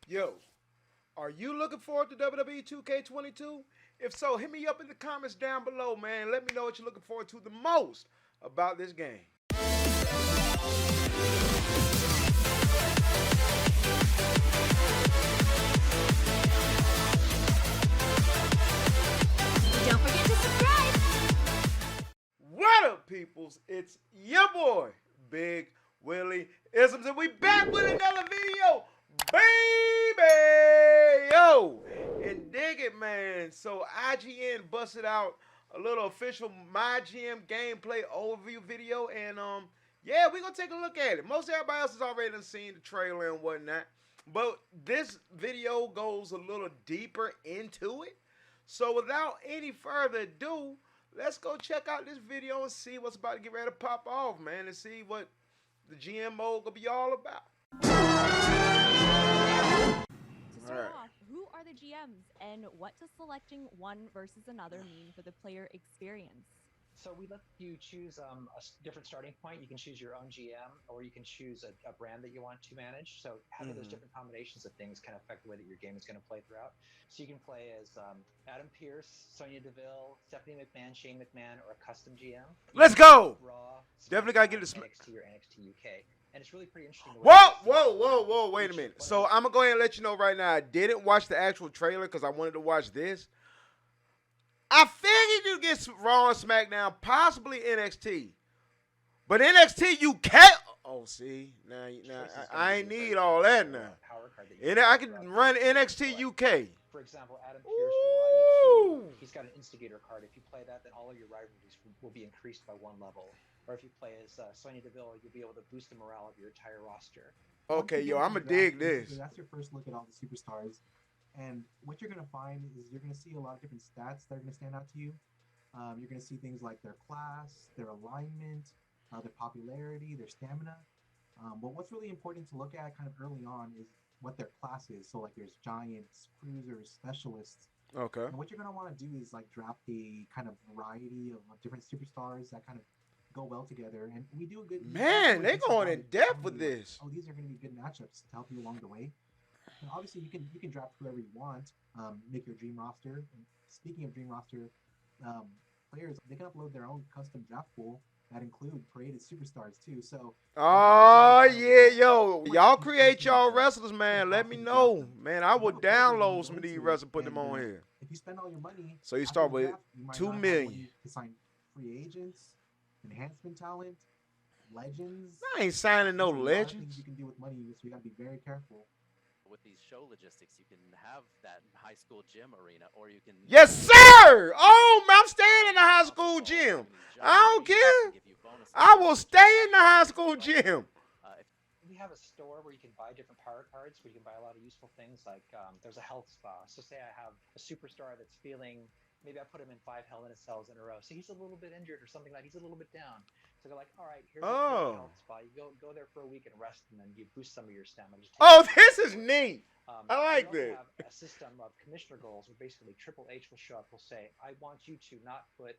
Yo, are you looking forward to WWE 2K22? If so, hit me up in the comments down below, man. Let me know what you're looking forward to the most about this game. Don't forget to subscribe. What up, peoples? It's your boy, Big Willie-isms, and we back with another video, baby! Yo! And dig it, man. So IGN busted out a little official MyGM gameplay overview video, and yeah, we're gonna take a look at it. Most everybody else has already done seen the trailer and whatnot, but this video goes a little deeper into it. So without any further ado, let's go check out this video and see what's about to get ready to pop off, man, and see what the GM mode gonna be all about. To start off, who are the GMs and what does selecting one versus another mean for the player experience? So we let you choose a different starting point. You can choose your own GM, or you can choose a brand that you want to manage. So having those different combinations of things can affect the way that your game is going to play throughout. So you can play as Adam Pearce, Sonya Deville, Stephanie McMahon, Shane McMahon, or a custom GM. Let's go! Raw, Definitely gotta get this. NXT or NXT UK. And it's really pretty interesting. Whoa, wait a minute. So I'm gonna go ahead and let you know right now, I didn't watch the actual trailer because I wanted to watch this. I figured you get Raw and SmackDown, possibly NXT. But NXT UK, oh, see, now I ain't need all that now. And I can run NXT UK. For example, Adam Pearce will allow you to, he's got an instigator card. If you play that, then all of your rivalries will be increased by one level. Or if you play as Sonya Deville, you'll be able to boost the morale of your entire roster. Okay, yo, I'm going to dig this. That's your first look at all the superstars. And what you're going to find is you're going to see a lot of different stats that are going to stand out to you. You're going to see things like their class, their alignment, their popularity, their stamina. But what's really important to look at kind of early on is what their class is. So like there's giants, cruisers, specialists. Okay. And what you're going to want to do is like draft a kind of variety of different superstars that kind of go well together. And we do a good... Man, they're going in depth with this. Oh, these are going to be good matchups to help you along the way. And obviously, you can draft whoever you want, make your dream roster. And speaking of dream roster, players, they can upload their own custom draft pool that include created superstars too. So, oh yeah, yo, y'all create y'all wrestlers, man. Let me know, man. I will download some of these wrestlers and put them on here. If you spend all your money, so you start with $2 million to sign free agents, enhancement talent, legends. I ain't signing no legends. Things you can do with money, so you gotta be very careful. With these show logistics, you can have that high school gym arena, or you can... Yes, sir! Oh, man, I'm staying in the high school gym. I don't care. I will stay in the high school gym. We have a store where you can buy different power cards, where you can buy a lot of useful things, like there's a health spa. So say I have a superstar that's feeling... Maybe I put him in 5 Hell in a Cells in a row. So he's a little bit injured or something like he's a little bit down. So they're like, all right, here's a health spot. You go there for a week and rest, and then you boost some of your stamina. This is neat. I like this. We also have a system of commissioner goals where basically Triple H will show up, will say, I want you to not put,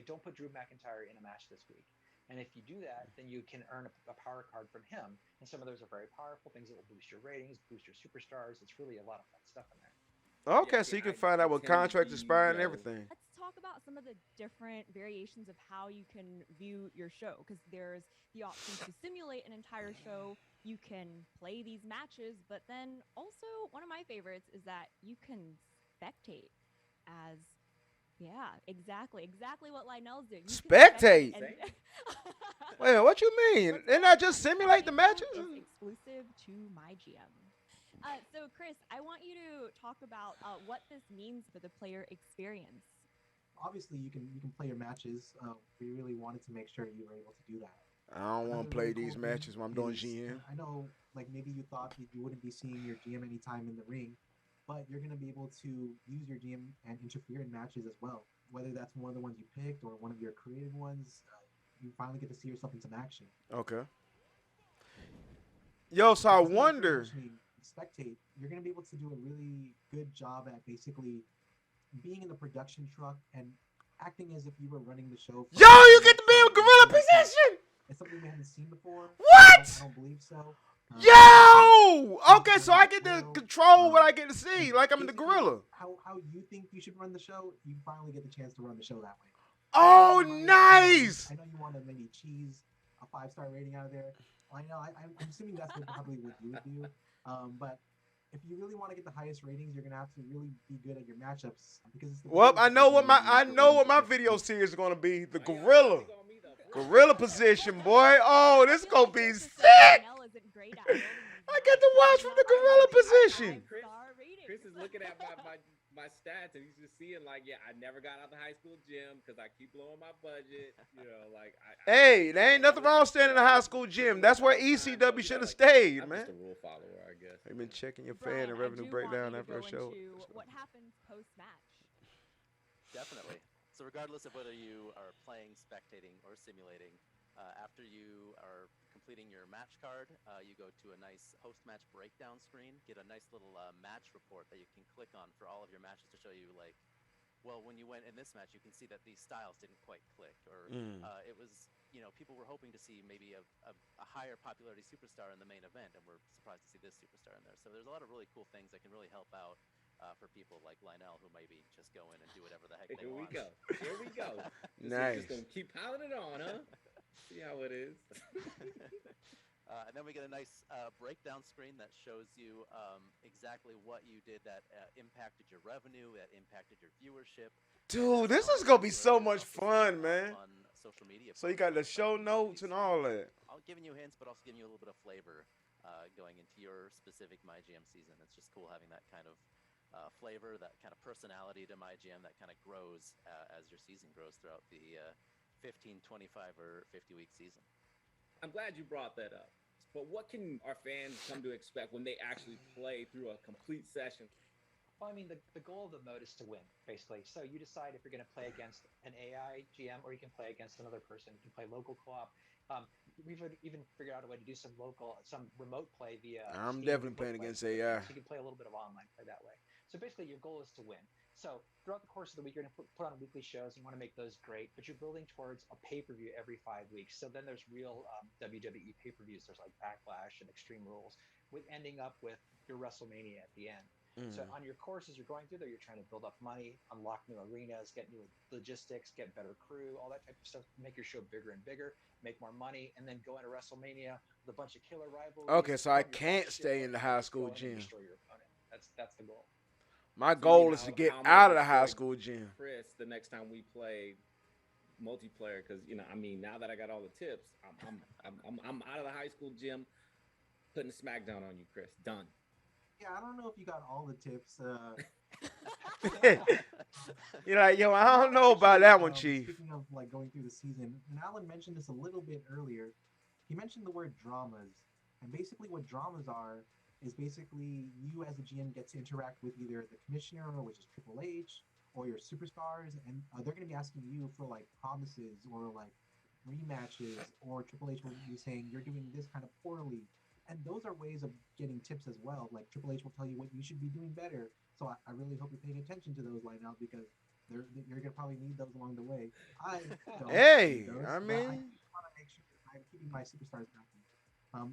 don't put Drew McIntyre in a match this week. And if you do that, then you can earn a power card from him. And some of those are very powerful, things that will boost your ratings, boost your superstars. It's really a lot of fun stuff in there. Okay, so you can find out what contracts expire and everything. Let's talk about some of the different variations of how you can view your show, because there's the option to simulate an entire show. You can play these matches, but then also one of my favorites is that you can spectate as, exactly what Lionel's doing. Spectate? Wait, what you mean? They're not just simulate the matches? Exclusive to MyGM. So, Chris, I want you to talk about what this means for the player experience. Obviously, you can play your matches. We really wanted to make sure you were able to do that. I don't want to play these matches when I'm doing GM. I know, like maybe you thought that you wouldn't be seeing your GM anytime in the ring, but you're going to be able to use your GM and interfere in matches as well. Whether that's one of the ones you picked or one of your created ones, you finally get to see yourself in some action. Okay. Yo, so I wonder... Spectate, you're going to be able to do a really good job at basically being in the production truck and acting as if you were running the show. Yo, you get to be in gorilla position! It's something we haven't seen before. What? I don't believe so. Yo! Oh, okay. So I get to Well, control what I get to see, like I'm in the basically, gorilla. how you think you should run the show, you finally get the chance to run the show that way. Oh, In my nice. I know you want to maybe cheese a 5-star rating out of there. I know. I'm assuming that's probably what you would do. But if you really want to get the highest ratings, you're gonna have to really be good at your matchups because it's the Well, gorilla position I usually know for what my ratings to video get series is gonna be. The Why y'all gorilla. pick on me, though? Gorilla position, boy. Oh, this I feel gonna like be it's just sick. that Lionel isn't great at building these I get to matches, watch so from not the all gorilla of these position. Chris- five-star ratings. Chris is looking at my stats and he's just seeing like, yeah, I never got out the high school gym because I keep blowing my budget. You know, like Hey, there ain't nothing wrong staying in the high school gym. That's where ECW should have stayed, I'm man. just a rule follower, I guess. They've been checking your Brian, fan and I revenue do breakdown want you after to a go show. into what happens post-match. Definitely. So regardless of whether you are playing, spectating, or simulating, after you are completing your match card, you go to a nice post-match breakdown screen, get a nice little match report that you can click on for all of your matches to show you, like, well, when you went in this match, you can see that these styles didn't quite click, or it was, people were hoping to see maybe a higher popularity superstar in the main event, and we're surprised to see this superstar in there. So there's a lot of really cool things that can really help out for people like Lionel, who maybe just go in and do whatever the heck they Here we want. go. Here we go. Nice. Just gonna keep piling it on, huh? See how it is. And then we get a nice breakdown screen that shows you exactly what you did that impacted your revenue, that impacted your viewership. Dude, this is gonna be so much fun, man. On social media. So you got the show notes and all that. I'm giving you hints, but also giving you a little bit of flavor going into your specific MyGM season. It's just cool having that kind of flavor, that kind of personality to MyGM that kind of grows as your season grows throughout the 15, 25, or 50-week season. I'm glad you brought that up. But what can our fans come to expect when they actually play through a complete session? Well, I mean, the goal of the mode is to win, basically. So you decide if you're going to play against an AI GM or you can play against another person. You can play local co-op. We've even figured out a way to do some remote play via. I'm Steam definitely Remote playing Play. against AI. So you can play a little bit of online play that way. So basically, your goal is to win. So throughout the course of the week, you're going to put on weekly shows. You want to make those great, but you're building towards a pay-per-view every 5 weeks. So then there's real WWE pay-per-views. There's like Backlash and Extreme Rules, with ending up with your WrestleMania at the end. So on your courses you're going through there, you're trying to build up money, unlock new arenas, get new logistics, get better crew, all that type of stuff, make your show bigger and bigger, make more money, and then go into WrestleMania with a bunch of killer rivalries. Okay, so I love your can't bullshit, stay in the high just go school in and gym. destroy your opponent. That's the goal. My So goal you is to know get how I'm out of gonna the high destroy school gym. Chris, the next time we play multiplayer, because now that I got all the tips, I'm out of the high school gym, putting a smackdown on you, Chris. Done. Yeah, I don't know if you got all the tips. You're like, yo, I don't know about that one, Chief. Speaking of like going through the season, and Alan mentioned this a little bit earlier. He mentioned the word dramas, and basically what dramas are is basically you as a GM get to interact with either the commissioner, which is Triple H, or your superstars, and they're going to be asking you for like promises or like rematches, or Triple H will be saying you're doing this kind of poorly. And those are ways of getting tips as well. Like Triple H will tell you what you should be doing better. So I really hope you're paying attention to those right now because you're gonna probably need those along the way. I don't Hey, need those, I but mean- I want to make sure that I'm keeping my superstars happy.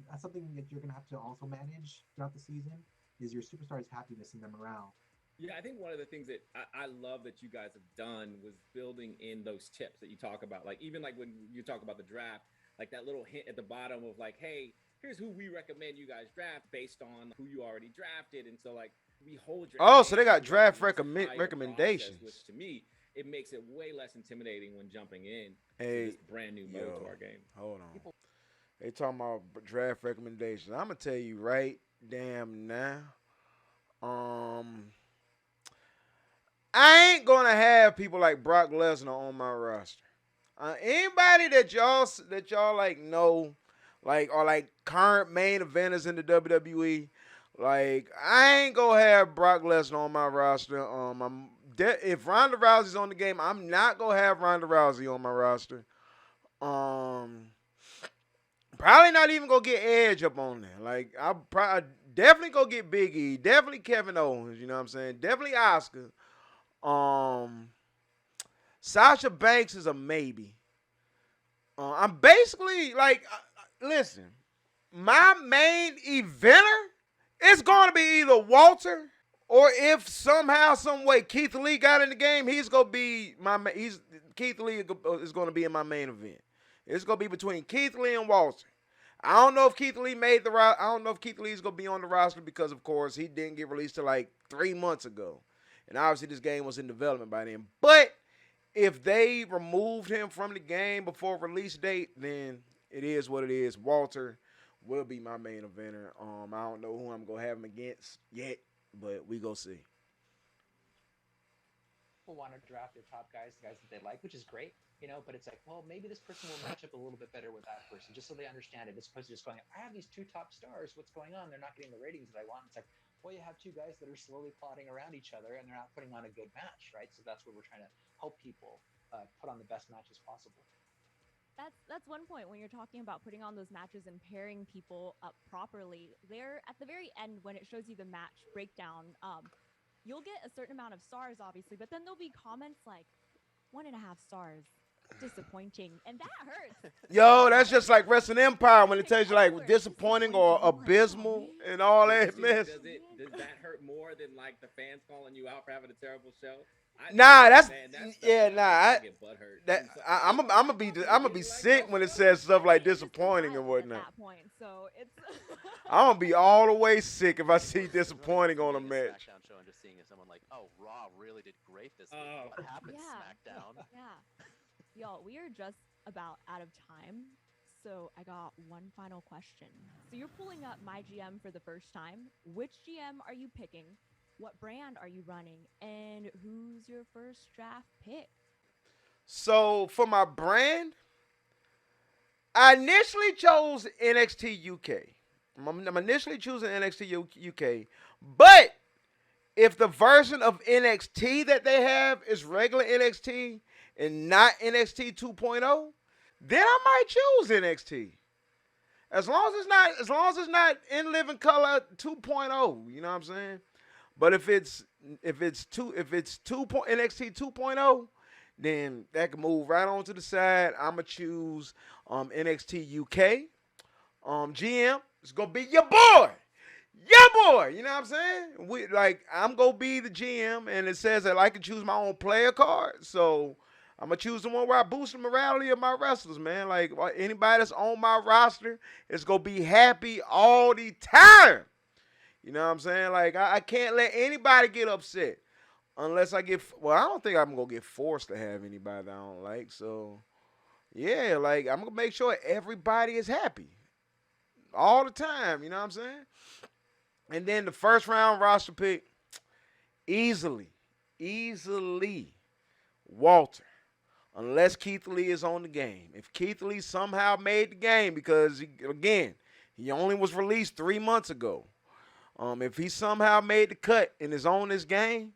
That's something that you're gonna have to also manage throughout the season is your superstars' happiness and their morale. Yeah, I think one of the things that I love that you guys have done was building in those tips that you talk about. Like even like when you talk about the draft, like that little hint at the bottom of like, hey, here's who we recommend you guys draft based on who you already drafted. And so like we hold your Oh, so they got hand draft throughout the entire recommendations. process, which to me, it makes it way less intimidating when jumping in Hey, to this brand new mode yo. to our game. Hold on. They talking about draft recommendations. I'm gonna tell you right damn now. I ain't gonna have people like Brock Lesnar on my roster. Anybody that y'all like know, like or like current main eventers in the WWE, like I ain't gonna have Brock Lesnar on my roster. If Ronda Rousey's on the game, I'm not gonna have Ronda Rousey on my roster. Probably not even gonna get Edge up on there. Like I definitely gonna get Big E, definitely Kevin Owens. You know what I'm saying? Definitely Oscar. Sasha Banks is a maybe. I'm basically like, listen, my main eventer is going to be either Walter, or if somehow, some way Keith Lee got in the game, he's going to be Keith Lee is going to be in my main event. It's going to be between Keith Lee and Walter. I don't know if Keith Lee made the roster. I don't know if Keith Lee is going to be on the roster because, of course, he didn't get released till like 3 months ago. And obviously this game was in development by then. But if they removed him from the game before release date, then it is what it is. Walter will be my main eventer. I don't know who I'm going to have him against yet, but we go see. People want to draft their top guys, the guys that they like, which is great, but it's like, well, maybe this person will match up a little bit better with that person, just so they understand it, as opposed to just going, I have these 2 top stars, what's going on? They're not getting the ratings that I want. It's like, well, you have 2 guys that are slowly plotting around each other, and they're not putting on a good match, right? So that's what we're trying to help people put on the best matches possible. That's one point when you're talking about putting on those matches and pairing people up properly. There at the very end, when it shows you the match breakdown, you'll get a certain amount of stars, obviously, but then there'll be comments like 1.5 stars, disappointing, and that hurts. Yo, that's just like Wrestling Empire when it tells you like disappointing or abysmal and all that mess. Does that hurt more than like the fans calling you out for having a terrible show? I'm gonna be sick when it says stuff like disappointing and whatnot. At that point, so it's I'm gonna be all the way sick if I see disappointing on a match. SmackDown show and just seeing someone like, oh, Raw really did great this week. What happened, SmackDown? Yeah, y'all, we are just about out of time, so I got one final question. So you're pulling up MyGM for the first time. Which GM are you picking? What brand are you running? And who's your first draft pick? So for my brand, I initially chose NXT UK. I'm initially choosing NXT UK. But if the version of NXT that they have is regular NXT and not NXT 2.0, then I might choose NXT. As long as it's not in living color 2.0, you know what I'm saying? But if it's NXT 2.0, then that can move right on to the side. I'ma choose NXT UK. GM, it's gonna be your boy. You know what I'm saying? I'm gonna be the GM, and it says that I can choose my own player card. So I'm gonna choose the one where I boost the morality of my wrestlers, man. Like anybody that's on my roster is gonna be happy all the time. You know what I'm saying? Like, I can't let anybody get upset unless I get, well, I don't think I'm going to get forced to have anybody that I don't like. So, yeah, like, I'm going to make sure everybody is happy all the time. You know what I'm saying? And then the first round roster pick, easily, Walter. Unless Keith Lee is on the game. If Keith Lee somehow made the game because, he only was released 3 months ago. If he somehow made the cut and is on this game,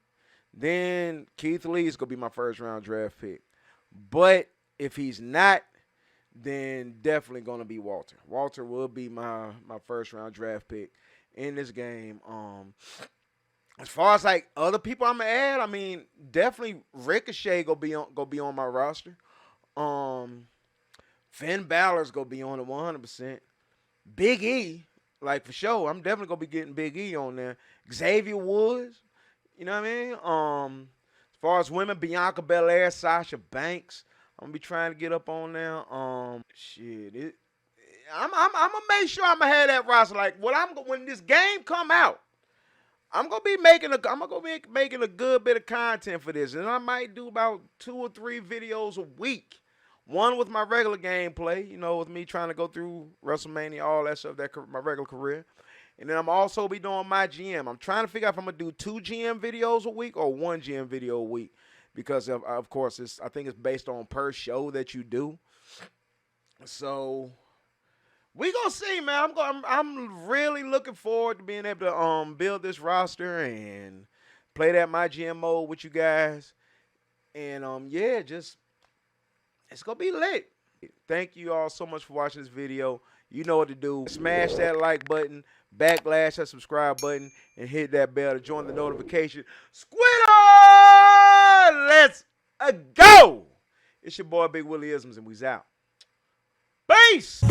then Keith Lee is going to be my first round draft pick. But if he's not, then definitely going to be Walter. Walter will be my first round draft pick in this game. As far as like other people I'm going to add, I mean, definitely Ricochet going to be on my roster. Finn Balor's going to be on it 100%. Big E. Like, for sure, I'm definitely going to be getting Big E on there. Xavier Woods, you know what I mean? As far as women, Bianca Belair, Sasha Banks, I'm going to be trying to get up on there. I'm going to make sure I'm going to have that roster. Like, when this game come out, I'm going to be making a good bit of content for this. And I might do about 2 or 3 videos a week. One with my regular gameplay, with me trying to go through WrestleMania, all that stuff, my regular career. And then I'm also be doing my GM. I'm trying to figure out if I'm going to do 2 GM videos a week or 1 GM video a week. Because, of course, I think it's based on per show that you do. So, we going to see, man. I'm really looking forward to being able to build this roster and play that my GM mode with you guys. And, it's going to be lit. Thank you all so much for watching this video. You know what to do. Smash that like button, backlash that subscribe button, and hit that bell to join the notification. Squidder! Let's go! It's your boy, Big Willie-isms, and we's out. Peace!